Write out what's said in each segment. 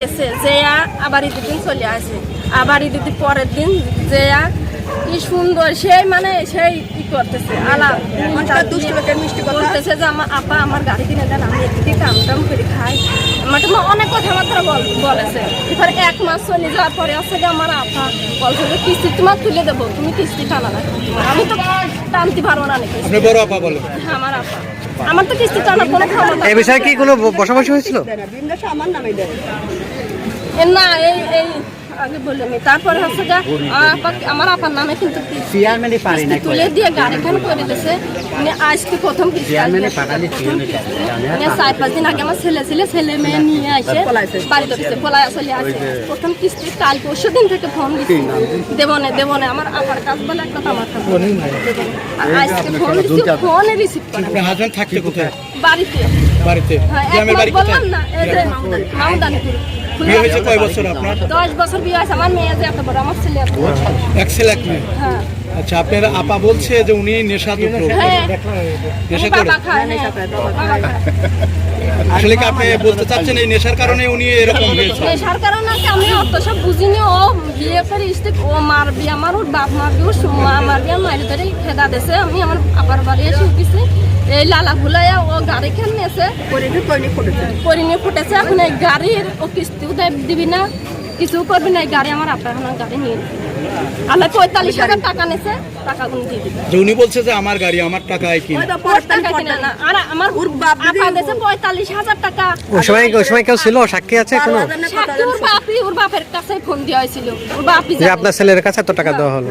যেয়া আবার ঈদের দিন চলে আসে, আবার ঈদের দিন পরের দিন যেয়া কি সুন্দর সেই মানে সেই কি করতেছে আলাপ দুষ্ট লোকের মিষ্টি বলতেছে যে আমার আপা আমার গাড়ি কিনে দেন, আমি এদিকে কাম টাম করে খাই। মানে অনেক কথা আমার বলেছে। এবার 1 মাস চলে যাওয়ার পরে আছে যে আমার আপা বলছে যে কিস্তি তোমার তুলে দেবো, তুমি কিস্তি টানা না। আমি তো টানতে পারবো না নাকি। বড় আপা বলো? হ্যাঁ আমার আপা, আমার তো কিস্তি টানার কোনো ক্ষমতা। এই বিষয়ে কি কোনো বসাবসি হয়েছিল? না এই আগে বললাম। তারপরে হচ্ছে যে আমার আপার নামে কিন্তু তুলে দিয়ে গাড়ি খান করে দিয়েছে। আজকে প্রথম কিস্তি 4-5 দিন আগে আমার ছেলে মেয়ে নিয়ে আসে বাড়িতে পলায় চলে আসে। প্রথম কিস্তি কাল পরশু দিন থেকে ফোন দিচ্ছি দেবো না আমার আপার কাজ বলে একটা আমার কাজ আজকে ফোন দিচ্ছি, ফোনে রিসিভ করে। হাজবেন্ড থাকতে কোথায়? বাড়িতে। হ্যাঁ বললাম না এই যে মামদানিপুর। বিয়ে হয়েছে কয় বছর আপনার? 10 বছর বিয়ে হয়েছে। আমার মেয়ে যে এত বড়, আমার ছেলে এত বড়। এক ছেলে এক মেয়ে। হ্যাঁ। আচ্ছা, আপনার আপা বলছে যে উনি নেশাদ্রব্য নেশা করে। আসলে কি আপনি বলতে চাচ্ছেন এই নেশার কারণে উনি এরকম হয়েছে? নেশার কারণে আমি অত সব বুঝিনি। ও বিয়ে করে স্ত্রী ও মারবি, আমার ওর বাপ মারবি, ওর মা মারবি, মারি ধরে খেদা দিয়েছে। আমি আমার আপার বাড়ি এসে উঠেছি, এই লালা ভুলাইয়া ও গাড়ি খেয়ে নিয়েছে, পরিণে ফুটেছে। এখন এই গাড়ির ও কিস্তিও দিবি না, কিছু করবি না। এই গাড়ি আমার আপনার গাড়ি নিয়ে আল্লাহ 45,000 টাকা নিয়েছে, টাকা গুলো দিয়ে দিবে। উনি বলছে যে আমার গাড়ি আমার টাকায় কিনে। টাকা কিনে না, আর আমার আপা দিয়েছে 45,000 টাকা। ওই সময় কেউ ছিল? সাক্ষী আছে কোনো? সাক্ষী ওর বাপি, ওর বাপের কাছে ফোন দেওয়া হয়েছিল। ওর বাপি যে আপনার ছেলের কাছে এত টাকা দেওয়া হলো।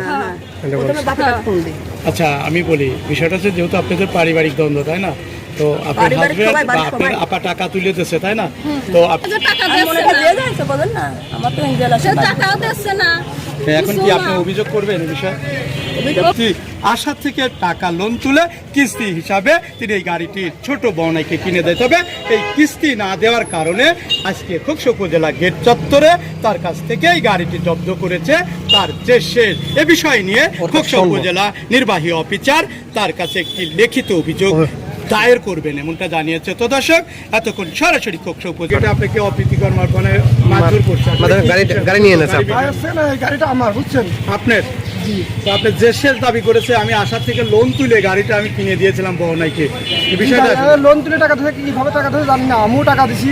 আচ্ছা আমি বলি, বিষয়টা হচ্ছে যেহেতু আপনাদের পারিবারিক দ্বন্দ্ব, তাই না? তো আপনার হাজবেন্ড বা আপনার আপা টাকা তুলে দিচ্ছে, তাই না? তো টাকা দিচ্ছে না। এখন কি আপনি অভিযোগ করবেন এই বিষয়ে? আশা থেকে টাকা লোন তুলে কিস্তি হিসাবে তিনি এই গাড়িটি ছোট বনাইকে কিনে দেয়। তবে এই কিস্তি না দেওয়ার কারণে আজকে খোকসা উপজেলা গেট চত্বরে তার কাছ থেকে এই গাড়িটি জব্দ করেছে তার যে শেষ। এ বিষয় নিয়ে খোকসা উপজেলা নির্বাহী অফিসার তার কাছে একটি লিখিত অভিযোগ দায়ের করবেন এমনটা জানিয়েছে। তো দর্শক, এতক্ষণ সরাসরি খোকসা উপজেলা আপনাকে অপ্রীতিকর মানে মারধর করছে। গাড়ি নিয়ে এনেছে গাড়িটা আমার, বুঝছেন? আপনার তো আপনি যে শেষ দাবি করেছে আমি আশা থেকে লোন তুলে গাড়িটা আমি কিনে দিয়েছিলাম বহনাইকে, এই বিষয়টা লোন তুলে টাকা ধরে কিভাবে টাকা ধরে জানি না, আমিও টাকা দিছি।